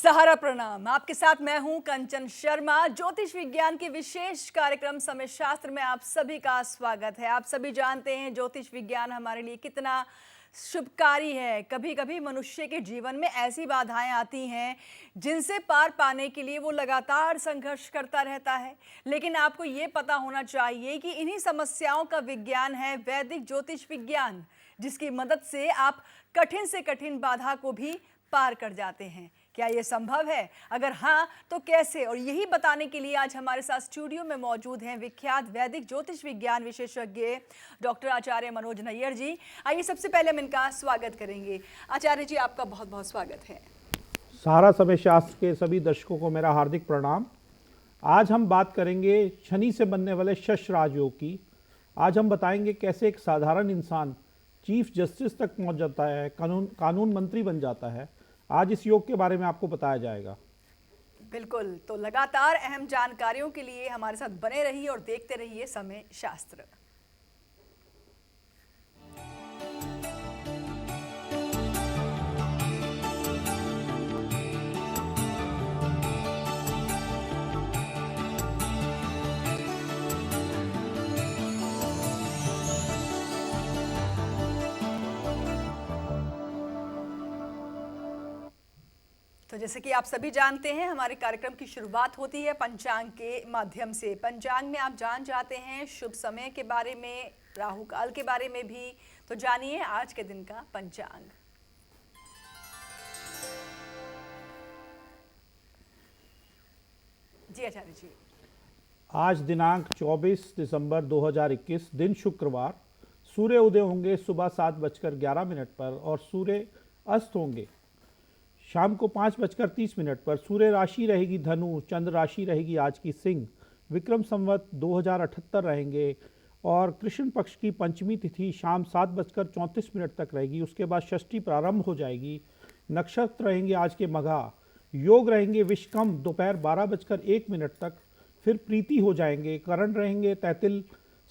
सहारा प्रणाम। आपके साथ मैं हूं कंचन शर्मा। ज्योतिष विज्ञान के विशेष कार्यक्रम समय शास्त्र में आप सभी का स्वागत है। आप सभी जानते हैं ज्योतिष विज्ञान हमारे लिए कितना शुभकारी है। कभी कभी मनुष्य के जीवन में ऐसी बाधाएं आती हैं जिनसे पार पाने के लिए वो लगातार संघर्ष करता रहता है, लेकिन आपको ये पता होना चाहिए कि इन्हीं समस्याओं का विज्ञान है वैदिक ज्योतिष विज्ञान, जिसकी मदद से आप कठिन से कठिन बाधा को भी पार कर जाते हैं। क्या ये संभव है? अगर हाँ तो कैसे? और यही बताने के लिए आज हमारे साथ स्टूडियो में मौजूद हैं विख्यात वैदिक ज्योतिष विज्ञान विशेषज्ञ डॉक्टर आचार्य मनोज नैयर जी। आइए सबसे पहले हम इनका स्वागत करेंगे। आचार्य जी, आपका बहुत बहुत स्वागत है। सहारा समय शास्त्र के सभी दर्शकों को मेरा हार्दिक प्रणाम। आज हम बात करेंगे शनि से बनने वाले शश राजयोग की। आज हम बताएंगे कैसे एक साधारण इंसान चीफ जस्टिस तक पहुंच जाता है, कानून मंत्री बन जाता है। आज इस योग के बारे में आपको बताया जाएगा। बिल्कुल, तो लगातार अहम जानकारियों के लिए हमारे साथ बने रहिए और देखते रहिए समय शास्त्र। तो जैसे कि आप सभी जानते हैं, हमारे कार्यक्रम की शुरुआत होती है पंचांग के माध्यम से। पंचांग में आप जान जाते हैं शुभ समय के बारे में, राहु काल के बारे में भी। तो जानिए आज के दिन का पंचांग। जी आचार्य जी। आज दिनांक 24 दिसंबर 2021, दिन शुक्रवार। सूर्य उदय होंगे सुबह 7:11 पर और सूर्य अस्त होंगे शाम को 5:30 पर। सूर्य राशि रहेगी धनु, चंद्र राशि रहेगी आज की सिंह। विक्रम संवत 2078 रहेंगे और कृष्ण पक्ष की पंचमी तिथि शाम 7:34 तक रहेगी। उसके बाद षष्ठी प्रारंभ हो जाएगी। नक्षत्र रहेंगे आज के मघा। योग रहेंगे विषकम दोपहर 12:01 तक, फिर प्रीति हो जाएंगे। करण रहेंगे तैतिल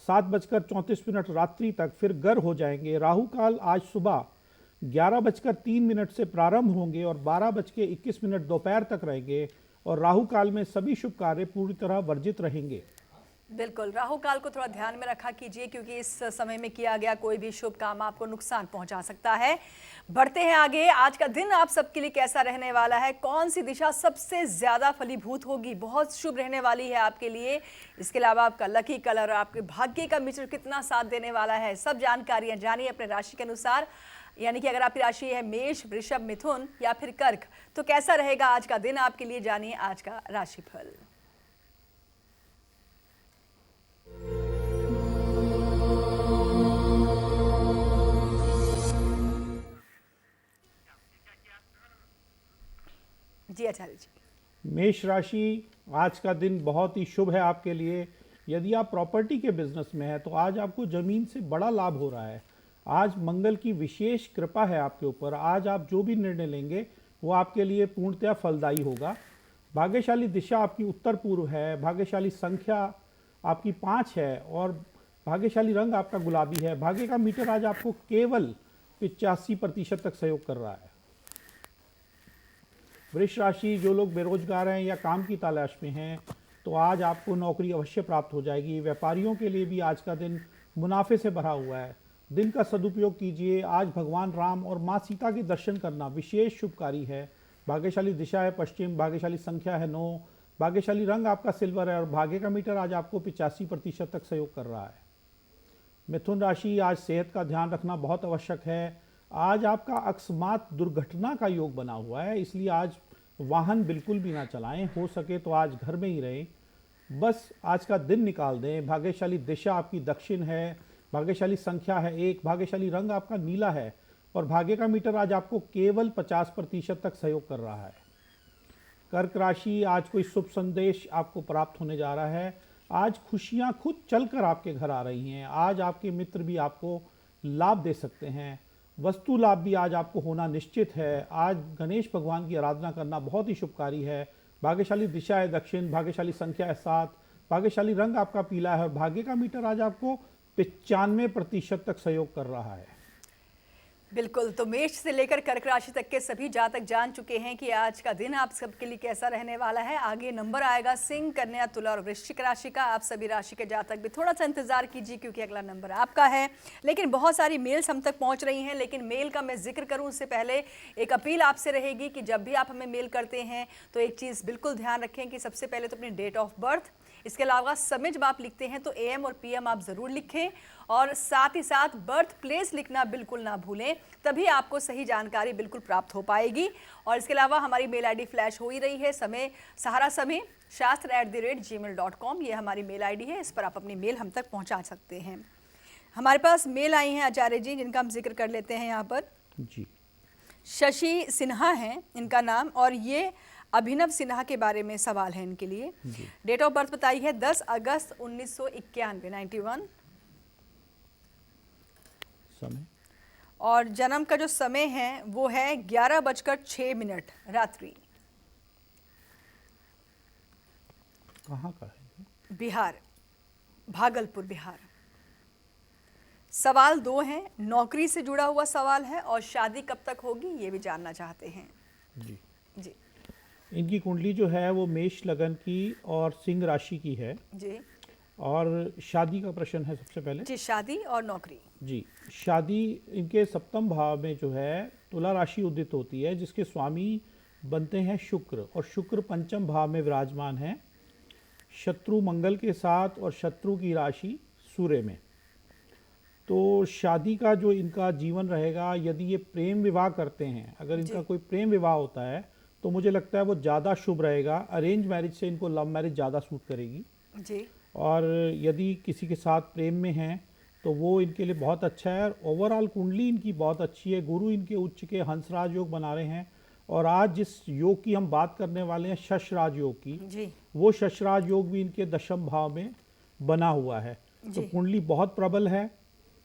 7:34 रात्रि तक, फिर गर हो जाएंगे। राहु काल आज सुबह 11:03 से प्रारंभ होंगे और 12:21 दोपहर तक रहेंगे। और राहु काल में सभी शुभ कार्य पूरी तरह वर्जित रहेंगे। बिल्कुल, राहु काल को थोड़ा ध्यान में रखा कीजिए, क्योंकि इस समय में किया गया कोई भी शुभ काम आपको नुकसान पहुंचा सकता है। बढ़ते हैं आगे। आज का दिन आप सबके लिए कैसा रहने वाला है? कौन सी दिशा सबसे ज्यादा फलीभूत होगी? बहुत शुभ रहने वाली है आपके लिए। इसके अलावा आपका लकी कलर, आपके भाग्य का मित्र कितना साथ देने वाला है, सब जानकारियां जानिए अपने राशि के अनुसार। यानी कि अगर आपकी राशि है मेष, वृषभ, मिथुन या फिर कर्क, तो कैसा रहेगा आज का दिन आपके लिए? जानिए आज का राशिफल। जी आचार्य जी। मेष राशि, आज का दिन बहुत ही शुभ है आपके लिए। यदि आप प्रॉपर्टी के बिजनेस में हैं तो आज आपको जमीन से बड़ा लाभ हो रहा है। आज मंगल की विशेष कृपा है आपके ऊपर। आज आप जो भी निर्णय लेंगे वो आपके लिए पूर्णतया फलदायी होगा। भाग्यशाली दिशा आपकी उत्तर पूर्व है। भाग्यशाली संख्या आपकी 5 है और भाग्यशाली रंग आपका गुलाबी है। भाग्य का मीटर आज आपको केवल 85% तक सहयोग कर रहा है। वृष राशि, जो लोग बेरोजगार हैं या काम की तलाश में हैं तो आज आपको नौकरी अवश्य प्राप्त हो जाएगी। व्यापारियों के लिए भी आज का दिन मुनाफे से भरा हुआ है। दिन का सदुपयोग कीजिए। आज भगवान राम और माँ सीता के दर्शन करना विशेष शुभकारी है। भाग्यशाली दिशा है पश्चिम। भाग्यशाली संख्या है 9। भाग्यशाली रंग आपका सिल्वर है और भाग्य का मीटर आज आपको 85% तक सहयोग कर रहा है। मिथुन राशि, आज सेहत का ध्यान रखना बहुत आवश्यक है। आज आपका अकस्मात दुर्घटना का योग बना हुआ है, इसलिए आज वाहन बिल्कुल भी ना चलाएं। हो सके तो आज घर में ही रहें, बस आज का दिन निकाल दें। भाग्यशाली दिशा आपकी दक्षिण है। भाग्यशाली संख्या है 1। भाग्यशाली रंग आपका नीला है और भाग्य का मीटर आज आपको केवल 50% तक सहयोग कर रहा है। कर्क राशि, आज कोई शुभ संदेश आपको प्राप्त होने जा रहा है। आज खुशियां खुद चलकर आपके घर आ रही हैं। आज आपके मित्र भी आपको लाभ दे सकते हैं। वस्तु लाभ भी आज आपको होना निश्चित है। आज गणेश भगवान की आराधना करना बहुत ही शुभकारी है। भाग्यशाली दिशा है दक्षिण। भाग्यशाली संख्या है 7। भाग्यशाली रंग आपका पीला है और भाग्य का मीटर आज आपको 95% तक सहयोग कर रहा है। बिल्कुल, तो मेष से लेकर कर्क राशि तक के सभी जातक जान चुके हैं कि आज का दिन आप सबके लिए कैसा रहने वाला है। आगे नंबर आएगा सिंह, कन्या, तुला और वृश्चिक राशि का। आप सभी राशि के जातक भी थोड़ा सा इंतजार कीजिए क्योंकि अगला नंबर आपका है। लेकिन बहुत सारी मेल्स हम तक पहुंच रही हैं, लेकिन मेल का मैं जिक्र करूं उससे पहले एक अपील आपसे रहेगी कि जब भी आप हमें मेल करते हैं तो एक चीज़ बिल्कुल ध्यान रखें कि सबसे पहले तो अपनी डेट ऑफ बर्थ, इसके अलावा समय जब आप लिखते हैं तो AM और PM आप ज़रूर लिखें और साथ ही साथ बर्थ प्लेस लिखना बिल्कुल ना भूलें, तभी आपको सही जानकारी बिल्कुल प्राप्त हो पाएगी। और इसके अलावा हमारी मेल आईडी फ्लैश हो ही रही है, समय सहारा समय शास्त्र@gmail.com, ये हमारी मेल आईडी है, इस पर आप अपनी मेल हम तक पहुंचा सकते हैं। हमारे पास मेल आई हैं आचार्य जी, जिनका हम जिक्र कर लेते हैं यहाँ पर। जी। शशि सिन्हा है इनका नाम, और ये अभिनव सिन्हा के बारे में सवाल है इनके लिए। डेट ऑफ बर्थ बताई है 10 अगस्त 1991, 91। समय और जन्म का जो समय है वो है 11:06 रात्रि। कहाँ का है? बिहार, भागलपुर बिहार। सवाल 2 हैं, नौकरी से जुड़ा हुआ सवाल है और शादी कब तक होगी ये भी जानना चाहते हैं। जी। जी इनकी कुंडली जो है वो मेष लगन की और सिंह राशि की है। जी और शादी का प्रश्न है सबसे पहले। जी, शादी और नौकरी। जी, शादी इनके सप्तम भाव में जो है तुला राशि उदित होती है, जिसके स्वामी बनते हैं शुक्र, और शुक्र पंचम भाव में विराजमान है शत्रु मंगल के साथ, और शत्रु की राशि सूर्य में। तो शादी का जो इनका जीवन रहेगा, यदि ये प्रेम विवाह करते हैं, अगर इनका कोई प्रेम विवाह होता है तो मुझे लगता है वो ज़्यादा शुभ रहेगा। अरेंज मैरिज से इनको लव मैरिज ज़्यादा सूट करेगी जी। और यदि किसी के साथ प्रेम में हैं तो वो इनके लिए बहुत अच्छा है। और ओवरऑल कुंडली इनकी बहुत अच्छी है, गुरु इनके उच्च के हंसराज योग बना रहे हैं। और आज जिस योग की हम बात करने वाले हैं शशराज योग की जी। वो शशराज योग भी इनके दशम भाव में बना हुआ है। तो कुंडली बहुत प्रबल है,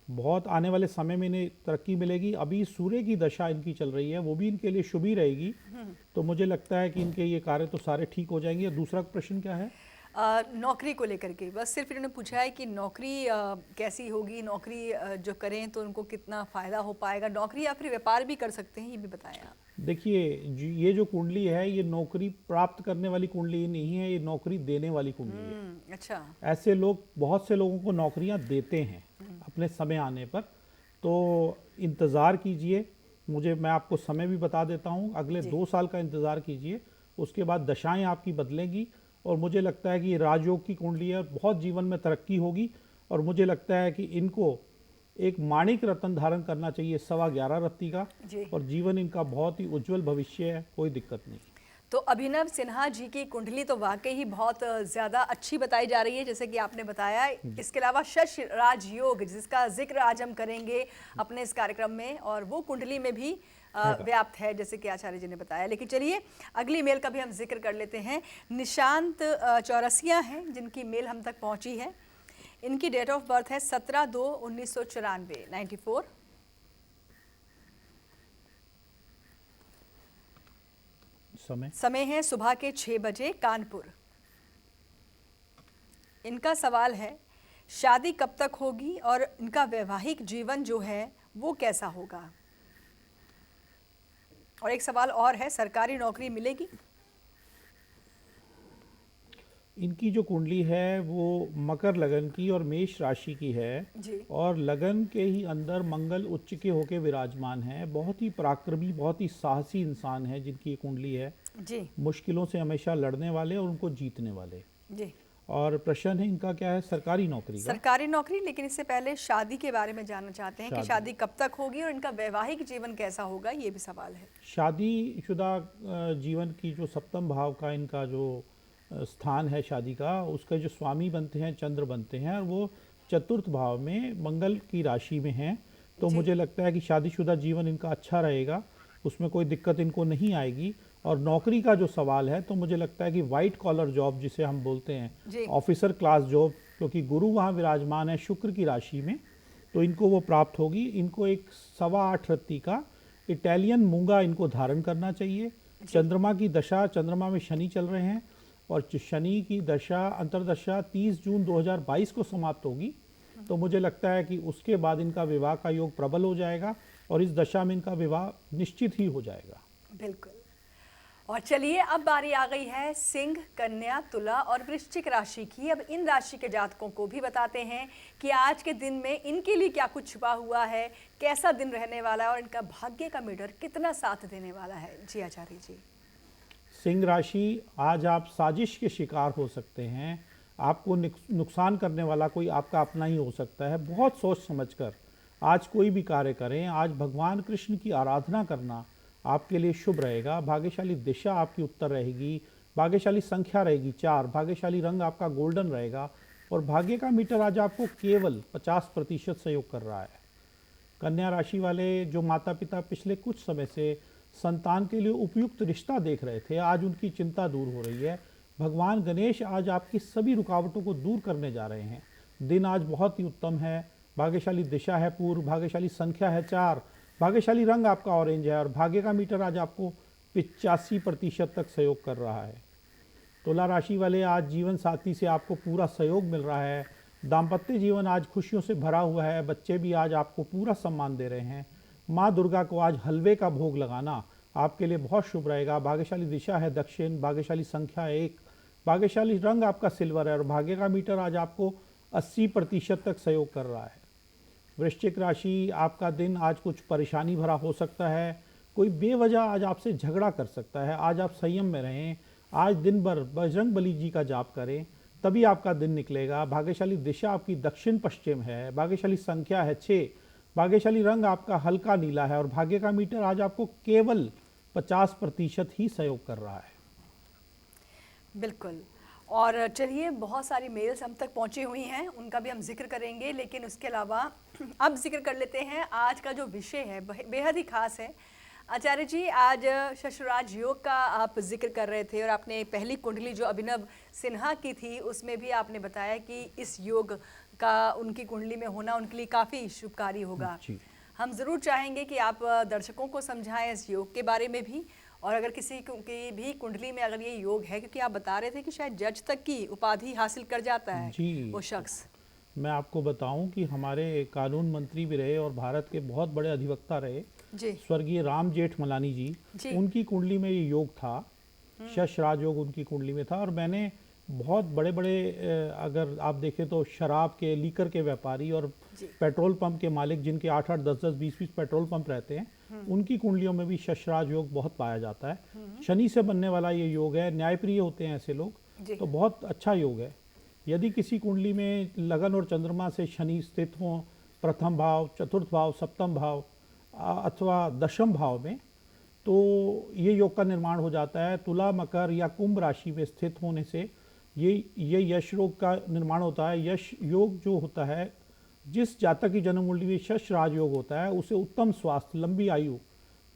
बहुत आने वाले समय में इन्हें तरक्की मिलेगी। अभी सूर्य की दशा इनकी चल रही है, वो भी इनके लिए शुभ ही रहेगी। तो मुझे लगता है कि इनके ये कार्य तो सारे ठीक हो जाएंगे। दूसरा प्रश्न क्या है? नौकरी को लेकर के बस सिर्फ इन्होंने पूछा है कि नौकरी कैसी होगी, नौकरी जो करें तो उनको कितना फ़ायदा हो पाएगा, नौकरी या फिर व्यापार भी कर सकते हैं, ये भी बताएं आप। देखिए, ये जो कुंडली है ये नौकरी प्राप्त करने वाली कुंडली नहीं है, ये नौकरी देने वाली कुंडली है। अच्छा। ऐसे लोग, बहुत से लोगों को नौकरियां देते हैं अपने समय आने पर। तो इंतज़ार कीजिए, मैं आपको समय भी बता देता हूँ, अगले 2 साल का इंतज़ार कीजिए, उसके बाद दशाएं आपकी बदलेंगी। और मुझे लगता है कि ये राजयोग की कुंडली है, बहुत जीवन में तरक्की होगी। और मुझे लगता है कि इनको एक माणिक रत्न धारण करना चाहिए, 11.25 रत्ती का, और जीवन इनका बहुत ही उज्जवल भविष्य है, कोई दिक्कत नहीं। तो अभिनव सिन्हा जी की कुंडली तो वाकई ही बहुत ज़्यादा अच्छी बताई जा रही है, जैसे कि आपने बताया। इसके अलावा शश राजयोग, जिसका जिक्र आज हम करेंगे अपने इस कार्यक्रम में, और वो कुंडली में भी व्याप्त है, जैसे कि आचार्य जी ने बताया। लेकिन चलिए अगली मेल का भी हम जिक्र कर लेते हैं। निशांत चौरसिया हैं जिनकी मेल हम तक पहुंची है। इनकी डेट ऑफ बर्थ है 17/2/1994, 94। समय है सुबह के 6 बजे, कानपुर। इनका सवाल है शादी कब तक होगी और इनका वैवाहिक जीवन जो है वो कैसा होगा। और एक सवाल और है, सरकारी नौकरी मिलेगी? इनकी जो कुंडली है वो मकर लगन की और मेष राशि की है जी। और लगन के ही अंदर मंगल उच्च के होके विराजमान है। बहुत ही पराक्रमी, बहुत ही साहसी इंसान है जिनकी ये कुंडली है जी। मुश्किलों से हमेशा लड़ने वाले और उनको जीतने वाले जी। और प्रश्न है इनका क्या है? सरकारी नौकरी का। सरकारी नौकरी, लेकिन इससे पहले शादी के बारे में जानना चाहते हैं कि शादी कब तक होगी और इनका वैवाहिक जीवन कैसा होगा, ये भी सवाल है। शादीशुदा जीवन की जो सप्तम भाव का इनका जो स्थान है शादी का, उसके जो स्वामी बनते हैं चंद्र बनते हैं और वो चतुर्थ भाव में मंगल की राशि में हैं। तो मुझे लगता है कि शादीशुदा जीवन इनका अच्छा रहेगा, उसमें कोई दिक्कत इनको नहीं आएगी। और नौकरी का जो सवाल है तो मुझे लगता है कि वाइट कॉलर जॉब जिसे हम बोलते हैं, ऑफिसर क्लास जॉब, क्योंकि गुरु वहाँ विराजमान है शुक्र की राशि में, तो इनको वो प्राप्त होगी। इनको एक 8.25 रत्ती का इटालियन मूंगा इनको धारण करना चाहिए। चंद्रमा की दशा, चंद्रमा में शनि चल रहे हैं और शनि की दशा अंतर्दशा 30 जून 2022 को समाप्त होगी। तो मुझे लगता है कि उसके बाद इनका विवाह का योग प्रबल हो जाएगा और इस दशा में इनका विवाह निश्चित ही हो जाएगा। बिल्कुल। और चलिए अब बारी आ गई है सिंह, कन्या, तुला और वृश्चिक राशि की। अब इन राशि के जातकों को भी बताते हैं कि आज के दिन में इनके लिए क्या कुछ छुपा हुआ है, कैसा दिन रहने वाला है और इनका भाग्य का मीटर कितना साथ देने वाला है। जी आचार्य जी। सिंह राशि, आज आप साजिश के शिकार हो सकते हैं। आपको नुकसान करने वाला कोई आपका अपना ही हो सकता है। बहुत सोच समझकर आज कोई भी कार्य करें। आज भगवान कृष्ण की आराधना करना आपके लिए शुभ रहेगा। भाग्यशाली दिशा आपकी उत्तर रहेगी। भाग्यशाली संख्या रहेगी 4। भाग्यशाली रंग आपका गोल्डन रहेगा और भाग्य का मीटर आज आपको केवल 50% सहयोग कर रहा है। कन्या राशि वाले जो माता पिता पिछले कुछ समय से संतान के लिए उपयुक्त रिश्ता देख रहे थे, आज उनकी चिंता दूर हो रही है। भगवान गणेश आज आपकी सभी रुकावटों को दूर करने जा रहे हैं। दिन आज बहुत ही उत्तम है। भाग्यशाली दिशा है पूर्व। भाग्यशाली संख्या है 4। भाग्यशाली रंग आपका ऑरेंज है और भाग्य का मीटर आज आपको 85% तक सहयोग कर रहा है। तुला राशि वाले, आज जीवन साथी से आपको पूरा सहयोग मिल रहा है। दाम्पत्य जीवन आज खुशियों से भरा हुआ है। बच्चे भी आज आपको पूरा सम्मान दे रहे हैं। माँ दुर्गा को आज हलवे का भोग लगाना आपके लिए बहुत शुभ रहेगा। भाग्यशाली दिशा है दक्षिण। भाग्यशाली संख्या 1। भाग्यशाली रंग आपका सिल्वर है और भाग्य का मीटर आज आपको 80% तक सहयोग कर रहा है। वृश्चिक राशि, आपका दिन आज कुछ परेशानी भरा हो सकता है। कोई बेवजह आज आपसे झगड़ा कर सकता है। आज आप संयम में रहें। आज दिन भर बजरंग बली जी का जाप करें, तभी आपका दिन निकलेगा। भाग्यशाली दिशा आपकी दक्षिण पश्चिम है। भाग्यशाली संख्या है 6। भाग्यशाली रंग आपका हल्का नीला है और भाग्य का मीटर आज आपको केवल 50% ही सहयोग कर रहा है। बिल्कुल। और चलिए, बहुत सारी मेल्स हम तक पहुंची हुई हैं, उनका भी हम जिक्र करेंगे, लेकिन उसके अलावा अब जिक्र कर लेते हैं आज का जो विषय है बेहद ही खास है। आचार्य जी, आज शशुराज योग का आप जिक्र कर रहे थे और आपने पहली कुंडली जो अभिनव सिन्हा की थी उसमें भी आपने बताया कि इस योग का उनकी कुंडली में होना उनके लिए काफ़ी शुभकारी होगा। हम ज़रूर चाहेंगे कि आप दर्शकों को समझाएं इस योग के बारे में भी, और अगर किसी की भी कुंडली में अगर ये योग है, क्योंकि आप बता रहे थे कि शायद जज तक की उपाधि हासिल कर जाता है वो शख्स। मैं आपको बताऊं कि हमारे कानून मंत्री भी रहे और भारत के बहुत बड़े अधिवक्ता रहे स्वर्गीय राम जेठमलानी जी, उनकी कुंडली में ये योग था। शश राजयोग उनकी कुंडली में था। और मैंने बहुत बड़े बड़े, अगर आप देखें तो शराब के, लीकर के व्यापारी और पेट्रोल पंप के मालिक जिनके 8-8, 10-10, 20-20 पेट्रोल पंप रहते हैं, उनकी कुंडलियों में भी शशराज योग बहुत पाया जाता है। शनि से बनने वाला ये योग है। न्यायप्रिय होते हैं ऐसे लोग, तो बहुत अच्छा योग है। यदि किसी कुंडली में लगन और चंद्रमा से शनि स्थित हों, प्रथम भाव, चतुर्थ भाव, सप्तम भाव अथवा दशम भाव में, तो ये योग का निर्माण हो जाता है। तुला, मकर या कुंभ राशि में स्थित होने से ये यश योग का निर्माण होता है। यश योग जो होता है, जिस जातक की जन्म कुंडली में शश राजयोग होता है, उसे उत्तम स्वास्थ्य, लंबी आयु,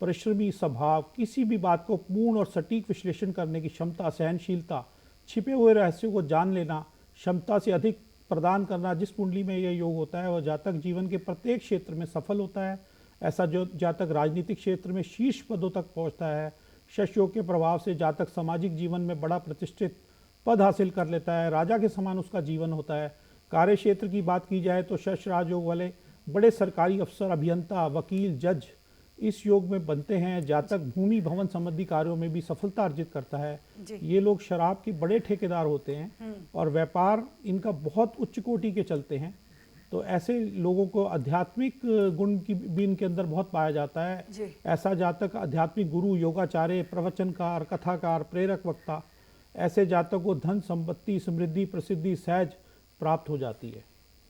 परिश्रमी स्वभाव, किसी भी बात को पूर्ण और सटीक विश्लेषण करने की क्षमता, सहनशीलता, छिपे हुए रहस्यों को जान लेना, क्षमता से अधिक प्रदान करना, जिस कुंडली में यह योग होता है वह जातक जीवन के प्रत्येक क्षेत्र में सफल होता है। ऐसा जो जातक राजनीतिक क्षेत्र में शीर्ष पदों तक पहुंचता है। शश योग के प्रभाव से जातक सामाजिक जीवन में बड़ा प्रतिष्ठित पद हासिल कर लेता है। राजा के समान उसका जीवन होता है। कार्य क्षेत्र की बात की जाए तो शश राजयोग वाले बड़े सरकारी अफसर, अभियंता, वकील, जज इस योग में बनते हैं। जातक भूमि भवन संबंधी कार्यों में भी सफलता अर्जित करता है। ये लोग शराब के बड़े ठेकेदार होते हैं और व्यापार इनका बहुत उच्च कोटि के चलते हैं। तो ऐसे लोगों को आध्यात्मिक गुण की भी इनके अंदर बहुत पाया जाता है। ऐसा जातक आध्यात्मिक गुरु, योगाचार्य, प्रवचनकार, कथाकार, प्रेरक वक्ता, ऐसे जातक को धन, संपत्ति, समृद्धि, प्रसिद्धि सहज प्राप्त हो जाती है।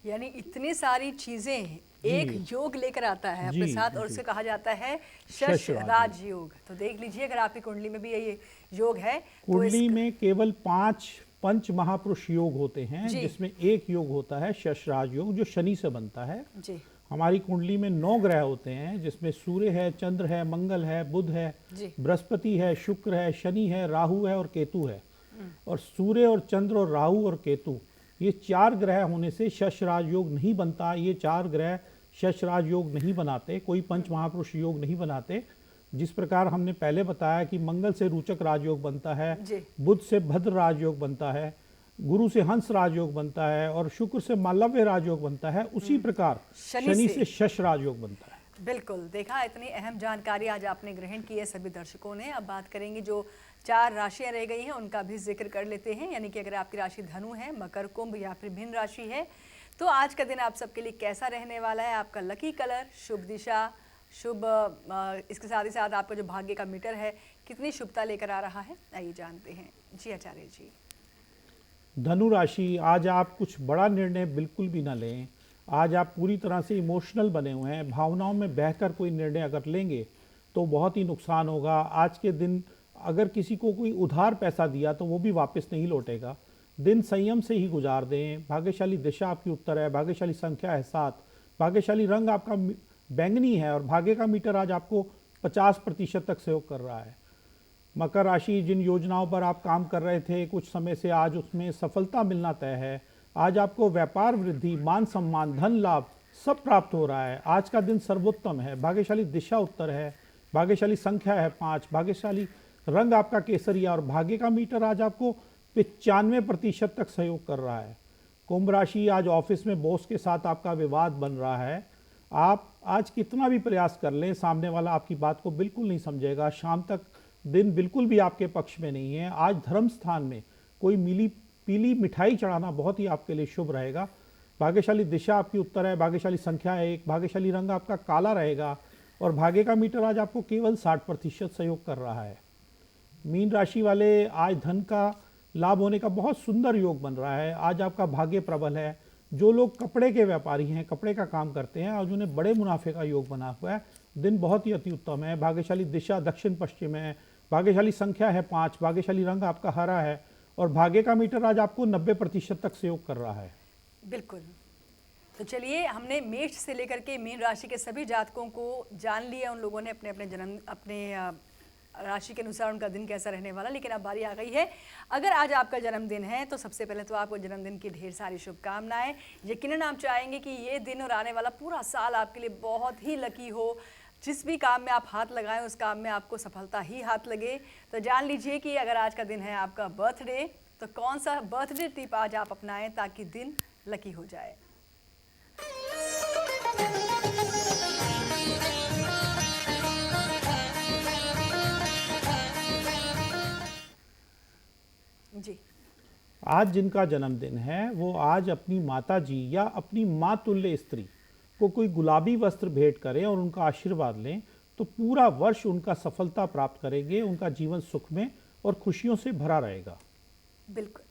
यानी इतनी सारी चीजें एक योग लेकर आता है अपने साथ, और उसे कहा जाता है शश राज योग। तो देख लीजिए, अगर आपकी कुंडली में भी ये योग है, कुंडली में केवल 5 पंच महापुरुष योग होते हैं, जिसमें एक योग होता है शश राज योग, जो शनि से बनता है। हमारी कुंडली में 9 ग्रह होते हैं, जिसमें सूर्य है, चंद्र है, मंगल है, बुध है, बृहस्पति है, शुक्र है, शनि है, राहु है और केतु है। और सूर्य और चंद्र और राहु और केतु, ये 4 ग्रह होने से शश राज योग नहीं बनता। ये 4 ग्रह शश राज योग नहीं बनाते, कोई पंच महापुरुष योग नहीं बनाते। जिस प्रकार हमने पहले बताया कि मंगल से रोचक राजयोग बनता है, बुध से भद्र राजयोग बनता है, गुरु से हंस राजयोग बनता है और शुक्र से मालव्य राजयोग बनता है, उसी प्रकार शनि से शश राजयोग बनता है। बिल्कुल, देखा इतनी अहम जानकारी आज आपने ग्रहण की है सभी दर्शकों ने। अब बात करेंगे जो 4 राशियाँ रह गई हैं उनका भी ज़िक्र कर लेते हैं। यानी कि अगर आपकी राशि धनु है, मकर, कुंभ या फिर मीन राशि है, तो आज का दिन आप सबके लिए कैसा रहने वाला है? आपका लकी कलर, शुभ दिशा, शुभ इसके साथ ही साथ आपका जो भाग्य का मीटर है, कितनी शुभता लेकर आ रहा है? आइए जानते हैं। जी आचार्य जी। धनु राशि, आज आप कुछ बड़ा निर्णय बिल्कुल भी ना लें। आज आप पूरी तरह से इमोशनल बने हुए हैं। भावनाओं में बहकर कोई निर्णय अगर लेंगे तो बहुत ही नुकसान होगा। आज के दिन अगर किसी को कोई उधार पैसा दिया तो वो भी वापस नहीं लौटेगा। दिन संयम से ही गुजार दें। भाग्यशाली दिशा आपकी उत्तर है, भाग्यशाली संख्या है 7, भाग्यशाली रंग आपका बैंगनी है और भाग्य का मीटर आज आपको 50% तक सहयोग कर रहा है। मकर राशि, जिन योजनाओं पर आप काम कर रहे थे कुछ समय से, आज उसमें सफलता मिलना तय है। आज आपको व्यापार वृद्धि, मान सम्मान, धन लाभ सब प्राप्त हो रहा है। आज का दिन सर्वोत्तम है। भाग्यशाली दिशा उत्तर है, भाग्यशाली संख्या है 5, भाग्यशाली रंग आपका केसरिया और भाग्य का मीटर आज आपको 95% तक सहयोग कर रहा है। कुंभ राशि, आज ऑफिस में बॉस के साथ आपका विवाद बन रहा है। आप आज कितना भी प्रयास कर लें, सामने वाला आपकी बात को बिल्कुल नहीं समझेगा। शाम तक दिन बिल्कुल भी आपके पक्ष में नहीं है। आज धर्म स्थान में कोई पीली मिठाई चढ़ाना बहुत ही आपके लिए शुभ रहेगा। भाग्यशाली दिशा आपकी उत्तर है, भाग्यशाली संख्या है 1, भाग्यशाली रंग आपका काला रहेगा और भाग्य का मीटर आज आपको केवल 60% सहयोग कर रहा है। मीन राशि वाले, आज धन का लाभ होने का बहुत सुंदर योग बन रहा है। आज आपका भाग्य प्रबल है। जो लोग कपड़े के व्यापारी हैं, कपड़े का काम करते हैं, आज उन्हें बड़े मुनाफे का योग बना हुआ है। दिन बहुत ही अति उत्तम है। भाग्यशाली दिशा दक्षिण पश्चिम है, भाग्यशाली संख्या है 5, भाग्यशाली रंग आपका हरा है और भाग्य का मीटर आज आपको 90% तक सहयोग कर रहा है। बिल्कुल। तो चलिए, हमने मेष से लेकर के मीन राशि के सभी जातकों को जान लिया। उन लोगों ने अपने राशि के अनुसार उनका दिन कैसा रहने वाला। लेकिन अब बारी आ गई है, अगर आज आपका जन्मदिन है तो सबसे पहले तो आपको जन्मदिन की ढेर सारी शुभकामनाएं। यकीनन आप चाहेंगे कि ये दिन और आने वाला पूरा साल आपके लिए बहुत ही लकी हो। जिस भी काम में आप हाथ लगाएं उस काम में आपको सफलता ही हाथ लगे। तो जान लीजिए कि अगर आज का दिन है आपका बर्थडे, तो कौन सा बर्थडे टिप आज आप अपनाएं ताकि दिन लकी हो जाए। जी। आज जिनका जन्मदिन है वो आज अपनी माता जी या अपनी माँ तुल्य स्त्री को कोई गुलाबी वस्त्र भेंट करें और उनका आशीर्वाद लें तो पूरा वर्ष उनका सफलता प्राप्त करेंगे। उनका जीवन सुख में और खुशियों से भरा रहेगा। बिल्कुल।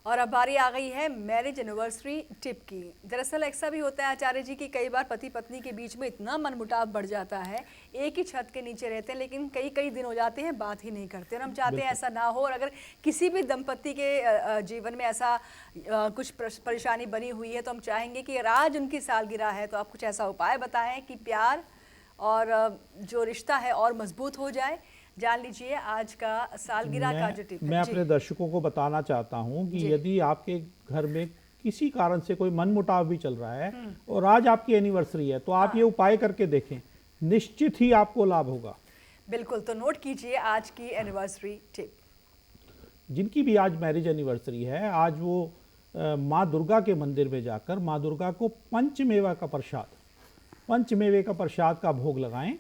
और अब बारी आ गई है मैरिज एनिवर्सरी टिप की। दरअसल ऐसा भी होता है आचार्य जी कि कई बार पति पत्नी के बीच में इतना मनमुटाव बढ़ जाता है, एक ही छत के नीचे रहते हैं लेकिन कई कई दिन हो जाते हैं बात ही नहीं करते। और हम चाहते हैं ऐसा ना हो। और अगर किसी भी दंपति के जीवन में ऐसा कुछ परेशानी बनी हुई है तो हम चाहेंगे कि आज उनकी सालगिरह है तो आप कुछ ऐसा उपाय बताएं कि प्यार और जो रिश्ता है और मजबूत हो जाए। जान लीजिए आज का सालगिरह का जो टिप है। मैं अपने दर्शकों को बताना चाहता हूं कि यदि आपके घर में किसी कारण से कोई मनमुटाव भी चल रहा है और आज आपकी एनिवर्सरी है तो आप ये उपाय करके देखें, निश्चित ही आपको लाभ होगा। बिल्कुल, तो नोट कीजिए आज की एनिवर्सरी टिप। जिनकी भी आज मैरिज एनिवर्सरी है, आज वो माँ दुर्गा के मंदिर में जाकर माँ दुर्गा को पंचमेवे का प्रसाद का भोग लगाएं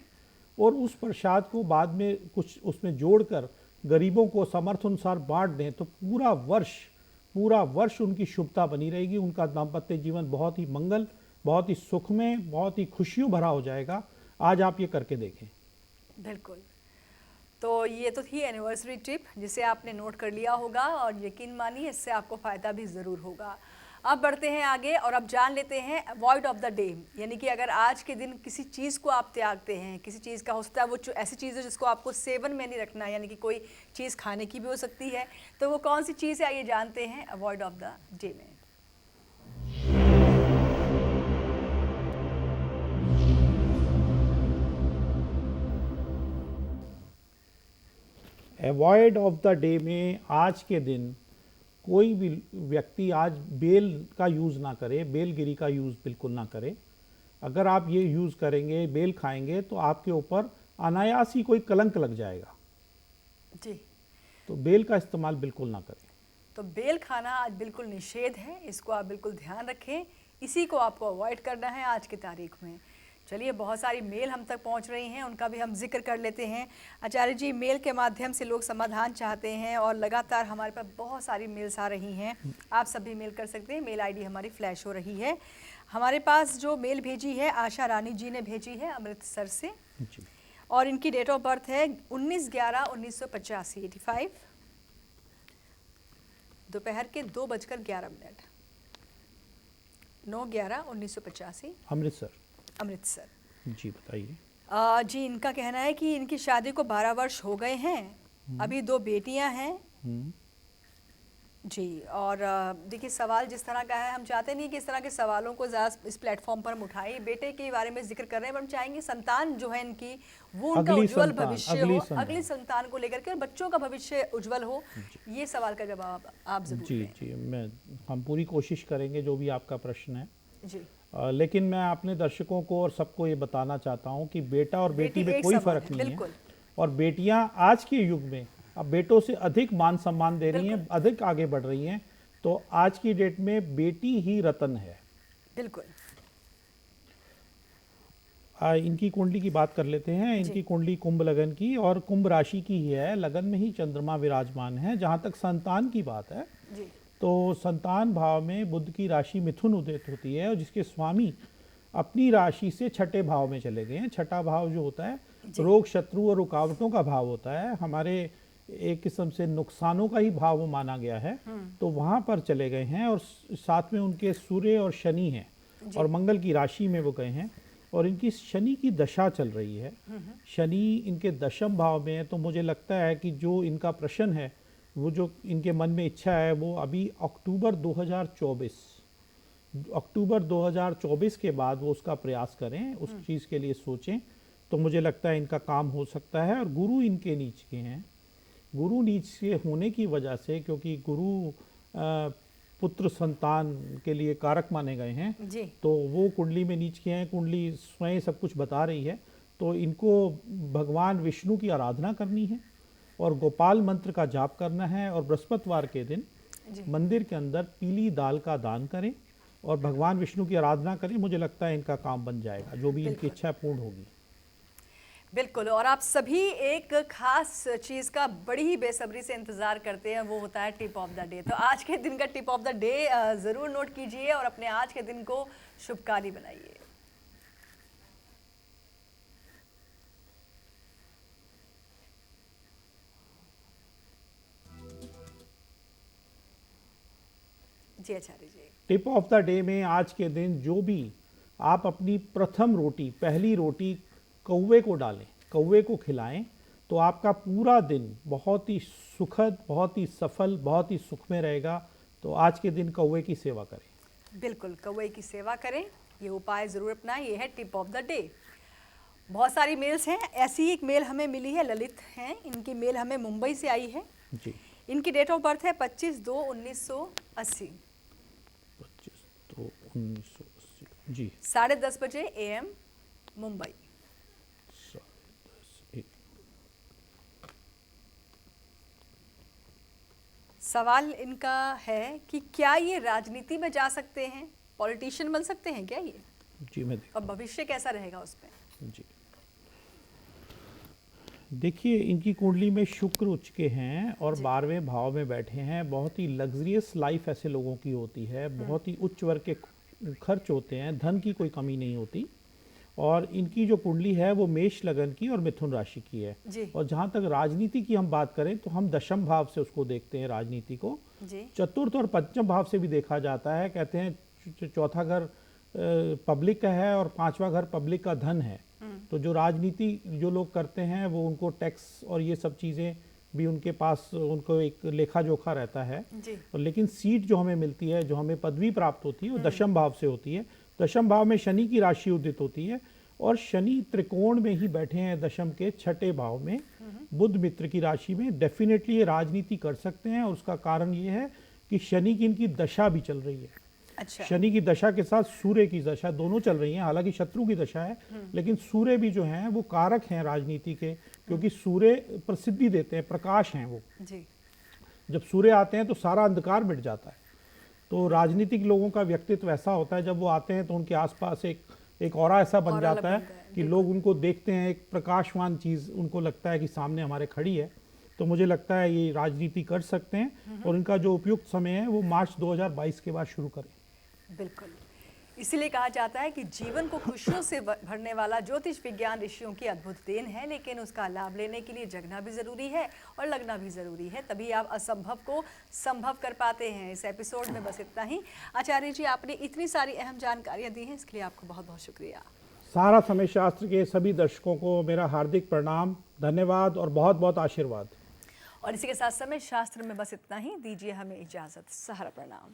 और उस प्रसाद को बाद में कुछ उसमें जोड़कर गरीबों को समर्थ अनुसार बांट दें तो पूरा वर्ष उनकी शुभता बनी रहेगी। उनका दाम्पत्य जीवन बहुत ही मंगल, बहुत ही सुख में, बहुत ही खुशियों भरा हो जाएगा। आज आप ये करके देखें। बिल्कुल, तो ये तो थी एनिवर्सरी टिप जिसे आपने नोट कर लिया होगा और यकीन मानिए इससे आपको फ़ायदा भी ज़रूर होगा। अब बढ़ते हैं आगे और अब जान लेते हैं अवॉइड ऑफ द डे। यानी कि अगर आज के दिन किसी चीज़ को आप त्यागते हैं, किसी चीज़ का हो सकता है वो ऐसी चीज़ है जिसको आपको सेवन में नहीं रखना है, यानी कि कोई चीज़ खाने की भी हो सकती है, तो वो कौन सी चीज़ है आइए जानते हैं अवॉइड ऑफ द डे में। अवॉइड ऑफ द डे में आज के दिन कोई भी व्यक्ति आज बेल का यूज़ ना करे, बेलगिरी का यूज़ बिल्कुल ना करे। अगर आप ये यूज़ करेंगे, बेल खाएंगे तो आपके ऊपर अनायास ही कोई कलंक लग जाएगा जी। तो बेल का इस्तेमाल बिल्कुल ना करें। तो बेल खाना आज बिल्कुल निषेध है, इसको आप बिल्कुल ध्यान रखें। इसी को आपको अवॉइड करना है आज की तारीख में। चलिए, बहुत सारी मेल हम तक पहुंच रही हैं, उनका भी हम जिक्र कर लेते हैं। आचार्य जी, मेल के माध्यम से लोग समाधान चाहते हैं और लगातार हमारे पास बहुत सारी मेल्स आ रही हैं। आप सब भी मेल कर सकते हैं, मेल आईडी हमारी फ्लैश हो रही है। हमारे पास जो मेल भेजी है आशा रानी जी ने भेजी है अमृतसर से, जी। और इनकी डेट ऑफ बर्थ है 19/11/1985, 85, दोपहर के 2:11, 9/11/1985, अमृतसर। अमृतसर। जी बताइए। जी, इनका कहना है कि इनकी शादी को 12 वर्ष हो गए हैं, अभी 2 बेटियां हैं हम्म, जी। और देखिए, सवाल जिस तरह का है, हम चाहते नहीं कि इस तरह के सवालों को ज़्यादा इस प्लेटफॉर्म पर हम उठाएं। बेटे के बारे में जिक्र कर रहे हैं, पर हम चाहेंगे संतान जो है इनकी, वो उनका अगली उज्जवल संतान, भविष्य अगली हो, संतान। अगली संतान को लेकर के, और बच्चों का भविष्य उज्जवल हो। ये सवाल का जवाब आप जरूर जी दें। जी, हम पूरी कोशिश करेंगे जो भी आपका प्रश्न है। जी, लेकिन मैं अपने दर्शकों को और सबको ये बताना चाहता हूँ कि बेटा और बेटी में एक कोई समान फर्क नहीं है। बिल्कुल। और बेटियां आज के युग में अब बेटों से अधिक मान सम्मान दे रही हैं, अधिक आगे बढ़ रही हैं। तो आज की डेट में बेटी ही रतन है। बिल्कुल। इनकी कुंडली की बात कर लेते हैं। इनकी कुंडली कुंभ लगन की और कुंभ राशि की ही है। लगन में ही चंद्रमा विराजमान है। जहाँ तक संतान की बात है, जी, तो संतान भाव में बुध की राशि मिथुन उदित होती है, और जिसके स्वामी अपनी राशि से छठे भाव में चले गए हैं। छठा भाव जो होता है रोग, शत्रु और रुकावटों का भाव होता है। हमारे एक किस्म से नुकसानों का ही भाव वो माना गया है। तो वहाँ पर चले गए हैं, और साथ में उनके सूर्य और शनि हैं, और मंगल की राशि में वो गए हैं। और इनकी शनि की दशा चल रही है। शनि इनके दशम भाव में है। तो मुझे लगता है कि जो इनका प्रश्न है, वो जो इनके मन में इच्छा है, वो अभी अक्टूबर 2024 के बाद वो उसका प्रयास करें, उस चीज़ के लिए सोचें। तो मुझे लगता है इनका काम हो सकता है। और गुरु इनके नीच के हैं। गुरु नीच के होने की वजह से, क्योंकि गुरु पुत्र संतान के लिए कारक माने गए हैं, जी, तो वो कुंडली में नीच के हैं। कुंडली स्वयं सब कुछ बता रही है। तो इनको भगवान विष्णु की आराधना करनी है, और गोपाल मंत्र का जाप करना है, और बृहस्पतिवार के दिन मंदिर के अंदर पीली दाल का दान करें और भगवान विष्णु की आराधना करें। मुझे लगता है इनका काम बन जाएगा, जो भी इनकी इच्छा पूर्ण होगी। बिल्कुल। और आप सभी एक खास चीज़ का बड़ी ही बेसब्री से इंतज़ार करते हैं, वो होता है टिप ऑफ द डे। तो आज के दिन का टिप ऑफ द डे ज़रूर नोट कीजिए और अपने आज के दिन को शुभकारी बनाइए। जी आचार्य जी। टिप ऑफ द डे में आज के दिन जो भी आप अपनी प्रथम रोटी, पहली रोटी कौवे को डालें, कौवे को खिलाएं, तो आपका पूरा दिन बहुत ही सुखद, बहुत ही सफल, बहुत ही सुखमय रहेगा। तो आज के दिन कौवे की सेवा करें। बिल्कुल, कौवे की सेवा करें, ये उपाय ज़रूर अपनाएं। ये है टिप ऑफ द डे। बहुत सारी मेल्स हैं। ऐसी एक मेल हमें मिली है, ललित हैं, इनकी मेल हमें मुंबई से आई है। जी। इनकी डेट ऑफ बर्थ है 25/2/1980, 25/2/1980। जी। 10:30 बजे AM मुंबई। 10:30 सवाल इनका है कि क्या ये राजनीति में जा सकते हैं, पॉलिटिशियन बन सकते हैं क्या ये, जी मैं और भविष्य कैसा रहेगा उसमें। जी देखिए, इनकी कुंडली में शुक्र उच्च के हैं और 12वें भाव में बैठे हैं। बहुत ही लग्जरियस लाइफ ऐसे लोगों की होती है। बहुत ही उच्च वर्ग के खर्च होते हैं, धन की कोई कमी नहीं होती। और इनकी जो कुंडली है वो मेष लगन की और मिथुन राशि की है। जी, और जहाँ तक राजनीति की हम बात करें, तो हम दशम भाव से उसको देखते हैं राजनीति को। जी, चतुर्थ और पंचम भाव से भी देखा जाता है। कहते हैं चौथा घर पब्लिक का है और पांचवा घर पब्लिक का धन है। तो जो राजनीति जो लोग करते हैं, वो उनको टैक्स और ये सब चीज़ें भी उनके पास, उनको एक लेखा जोखा रहता है। जी, और लेकिन सीट जो हमें मिलती है, जो हमें पदवी प्राप्त होती है, वो दशम भाव से होती है। दशम भाव में शनि की राशि उदित होती है, और शनि त्रिकोण में ही बैठे हैं दशम के छठे भाव में, बुध मित्र की राशि में। डेफिनेटली ये राजनीति कर सकते हैं, और उसका कारण ये है कि शनि की इनकी दशा भी चल रही है। अच्छा, शनि की दशा के साथ सूर्य की दशा दोनों चल रही हैं। हालांकि शत्रु की दशा है, लेकिन सूर्य भी जो हैं वो कारक हैं राजनीति के, क्योंकि सूर्य प्रसिद्धि देते हैं, प्रकाश हैं वो। जी, जब सूर्य आते हैं तो सारा अंधकार मिट जाता है। तो राजनीतिक लोगों का व्यक्तित्व ऐसा होता है, जब वो आते हैं तो उनके आसपास एक एक ऑरा ऐसा बन ऑरा जाता है बनता है, कि लोग उनको देखते हैं, एक प्रकाशवान चीज़ उनको लगता है कि सामने हमारे खड़ी है। तो मुझे लगता है ये राजनीति कर सकते हैं और इनका जो उपयुक्त समय है वो मार्च 2022 के बाद शुरू करें। बिल्कुल, इसीलिए कहा जाता है कि जीवन को खुशियों से भरने वाला ज्योतिष विज्ञान ऋषियों की अद्भुत देन है, लेकिन उसका लाभ लेने के लिए जगना भी ज़रूरी है और लगना भी ज़रूरी है, तभी आप असंभव को संभव कर पाते हैं। इस एपिसोड में बस इतना ही। आचार्य जी, आपने इतनी सारी अहम जानकारियाँ दी हैं, इसके लिए आपको बहुत बहुत शुक्रिया। सारा समय शास्त्र के सभी दर्शकों को मेरा हार्दिक प्रणाम, धन्यवाद और बहुत बहुत आशीर्वाद। और इसी के साथ समय शास्त्र में बस इतना ही। दीजिए हमें इजाज़त। सहारा प्रणाम।